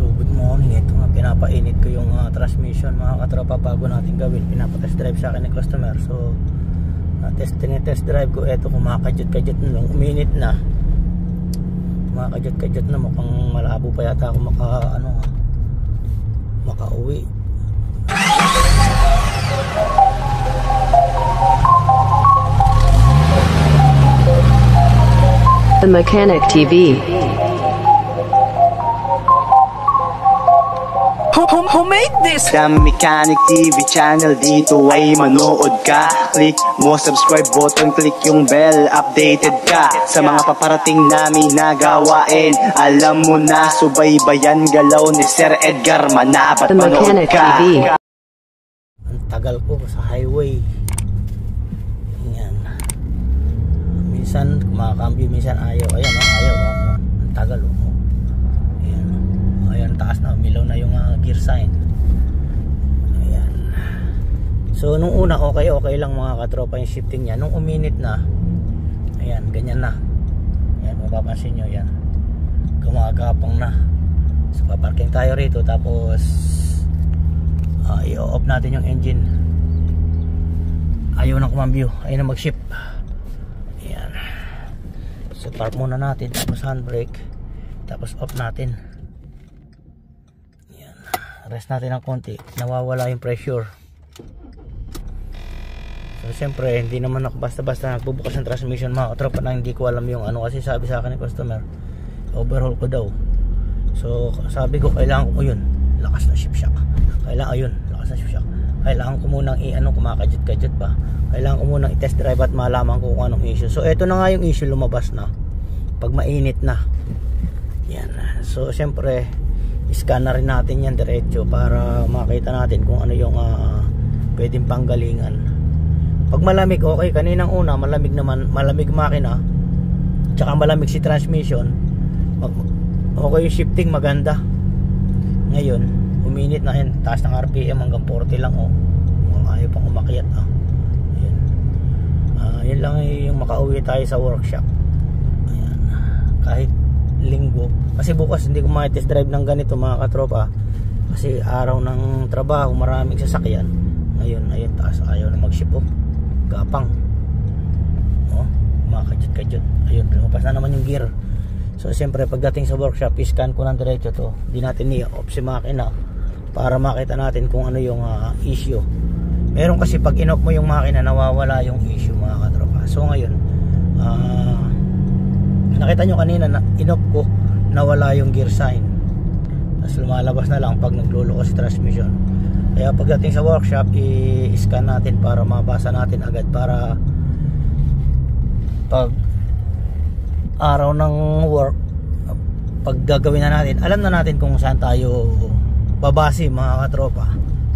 So good morning, ito nga pinapainit ko yung transmission mga katropa bago natin gawin. Pinapatest drive sa akin ng customer. So test drive ko, ito kumakajut-kajut nung uminit na. Kumakajut-kajut na, mukhang malabo pa yata ako makauwi. The Mechanic TV. Who made this? The Mechanic TV channel, dito ay manood ka. Click mo subscribe button, click yung bell, updated ka sa mga paparating namin na gawain. Alam mo na, subaybayan galaw ni Sir Edgar Manabat. The Mechanic TV. Ang tagal ko sa highway. Yan. Minsan kumakambyo, minsan ayaw. Ayan, ayaw. Ang tagal. Ayan. Ayan, taas na. Umilaw na yung gear sign. Ayan. So, nung una, okay lang mga katropa yung shifting niya. Nung uminit na, ayan, ganyan na. Ayan, mapapansin nyo, yan. Gumagapang na. So, paparking tayo rito. Tapos, i-off natin yung engine. Ayaw na kumambyo. Ayaw na mag-shift. Ayan. So, park muna natin. Tapos handbrake. Tapos off natin. Rest natin ng konti, nawawala yung pressure. So siyempre hindi naman ako basta-basta nagbubukas ng transmission mga katropa na hindi ko alam yung ano, kasi sabi sa akin ng customer overhaul ko daw. So sabi ko kailangan ko yun, lakas na shift shock. Lakas na shift shock. Kailangan ko munang kumakajut-kajut pa. Kailangan ko munang i-test drive at malaman ko kung anong issue. So eto na nga yung issue, lumabas na pag mainit na. Yan. So siyempre scan na rin natin yan diretso para makita natin kung ano yung pwedeng panggalingan. Pag malamig, okay. Kaninang una malamig naman, malamig makina tsaka malamig si transmission, okay yung shifting, maganda. Ngayon uminit na yan, taas ng RPM hanggang 40 lang. Ayaw pang umakyat. Yun lang yung makauwi tayo sa workshop. Ayan. Kahit linggo, kasi bukas hindi ko ma-test drive ng ganito mga katropa, kasi araw ng trabaho, maraming sasakyan. Ngayon, ayun, taas, ayaw na mag-ship. Gapang makajut-kajut. Ayun, lumabas na naman yung gear. So siyempre pagdating sa workshop, iscan ko ng diretso to. Hindi natin i-off si makina para makita natin kung ano yung issue. Meron kasi pag in-off mo yung makina, nawawala yung issue mga katropa. So ngayon, nakita nyo kanina na in-off ko, nawala yung gear sign. Tapos lumalabas na lang pag nagluloko si transmission. Kaya pagdating sa workshop, i-scan natin para mabasa natin agad, para pag araw ng work, pag gagawin na natin, alam na natin kung saan tayo babase mga katropa.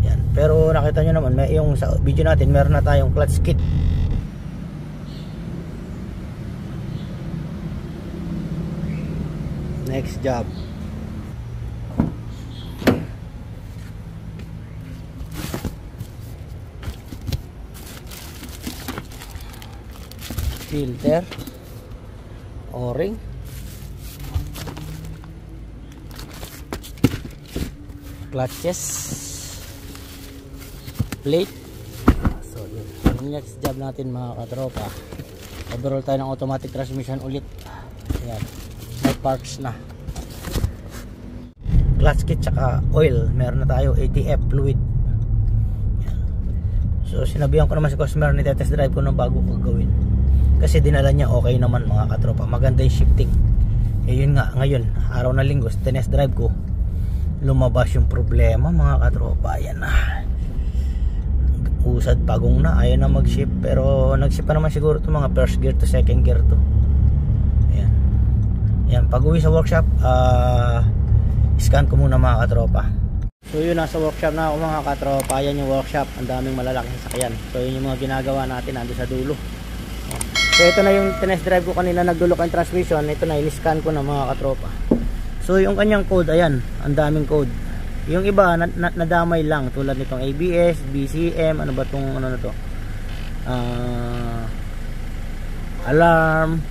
Yan. Pero nakita nyo naman, yung sa video natin, meron na tayong clutch kit. Next job, filter, o-ring, clutches, plate. So yun, yung next job natin mga katropa, overhaul tayo ng automatic transmission ulit. Ayan, may parts na, clutch kit tsaka oil, meron na tayo, ATF fluid. Yan. So sinabihan ko naman si customer, ni-test drive ko nung bago ko gawin, kasi dinala niya, okay naman mga katropa, maganda yung shifting. Yun nga, ngayon araw na linggo, test drive ko, lumabas yung problema mga katropa. Ayan na, usad pagong na, ayaw na mag-shift. Pero nag-shift pa naman siguro ito mga first gear to second gear to. Ayan. Ayan, pag uwi sa workshop, scan ko muna mga katropa. So yun, nasa workshop na ako mga katropa. Ayan yung workshop, ang daming malalaking sasakyan. So yun yung mga ginagawa natin, nandun sa dulo. So ito na yung test drive ko kanina, nagdulok ang transmission. Ito na, in-scan ko na mga katropa. So yung kanyang code, ayan, ang daming code. Yung iba nadamay lang, tulad nitong ABS, BCM, ano ba tong ano na to, alarm,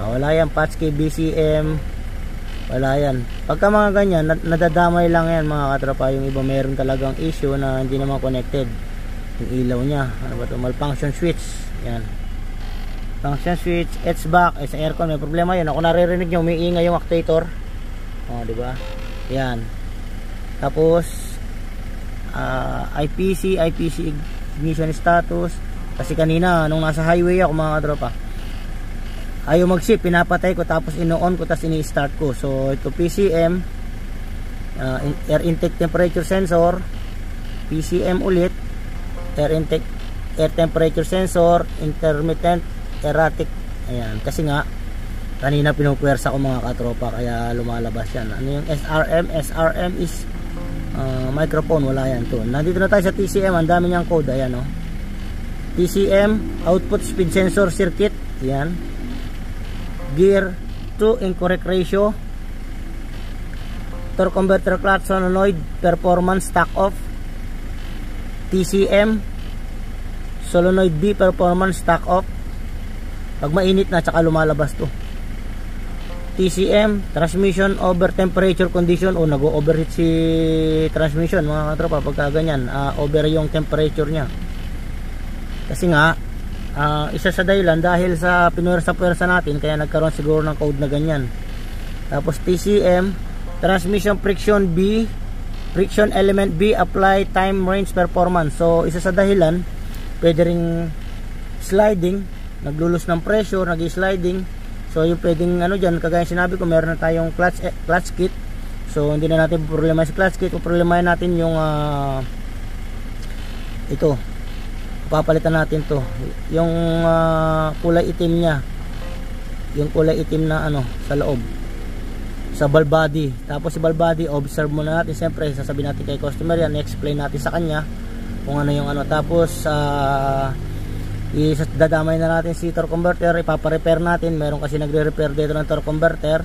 wala yan, patch key, BCM, wala yan. Pagka mga ganyan, nadadamay lang yan mga katropa. Yung iba meron talagang issue na hindi naman connected yung ilaw nya. Ano ba ito? Malfunction switch. Yan, function switch, HVAC, sa aircon may problema yun. Ako naririnig nyo, umiingay yung actuator. Diba? Yan. Tapos IPC ignition status. Kasi kanina nung nasa highway ako mga katropa, ayaw mag-shift, pinapatay ko tapos ino-on ko tapos ini-start ko. So ito PCM, air intake temperature sensor, PCM ulit, air temperature sensor, intermittent erratic. Ayan, kasi nga kanina pinupwersa ko mga katropa kaya lumalabas yan. Ano yung SRM? SRM is microphone, wala yan to. Nandito na tayo sa TCM, ang dami niyang code. Ayan TCM output speed sensor circuit. Ayan, gear to incorrect ratio, torque converter clutch solenoid performance stack off, TCM solenoid B performance stack off. Pag mainit na tsaka lumalabas to. TCM transmission over temperature condition. Nag-overheat si transmission mga katropa pagka ganyan, over yung temperature nya. Kasi nga isa sa dahilan dahil sa pinwersa natin kaya nagkaroon siguro ng code na ganyan. Tapos TCM transmission friction B, friction element B apply time range performance. So isa sa dahilan, pwede ring sliding, naglulus ng pressure, nag-sliding. So yung pwedeng dyan, kagaya sinabi ko, meron na tayong clutch kit. So hindi na natin problema sa clutch kit, problemahin natin yung ito, papalitan natin to, yung kulay itim nya, yung kulay itim na sa loob, sa valve body. Tapos si valve body, observe muna natin, siyempre sasabihin natin kay customer yan, explain natin sa kanya kung ano yung tapos dadamay na natin si torque converter, ipapa-repair natin. Meron kasi nagre-repair dito ng torque converter,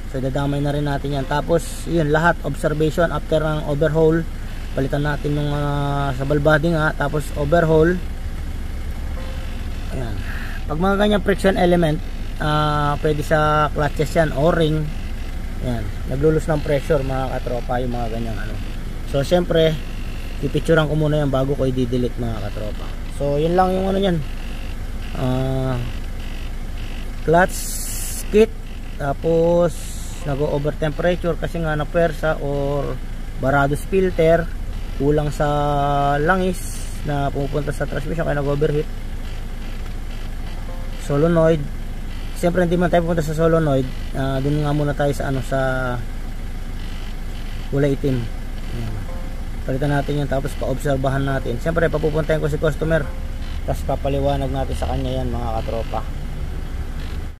so dadamay na rin natin yan. Tapos yun lahat, observation after ng overhaul, palitan natin yung sa valve body nga, tapos overhaul. Ayan. Pag mga ganyang friction element, pwede sa clutches yan, o-ring. Ayan, naglulus ng pressure mga katropa yung mga ganyang So syempre pipicturean ko muna yan bago ko i-delete mga katropa. So yun lang yung yan, clutch kit. Tapos nag-over temperature kasi nga na pwersa or barados filter, kulang sa langis na pumupunta sa transmission kaya nag-overheat. Solenoid, siyempre hindi man tayo pupunta sa solenoid, dun nga muna tayo sa sa kulay itim. Palitan natin yan, tapos paobserbahan natin. Siyempre papupuntahin ko si customer, tapos papaliwanag natin sa kanya yan mga katropa.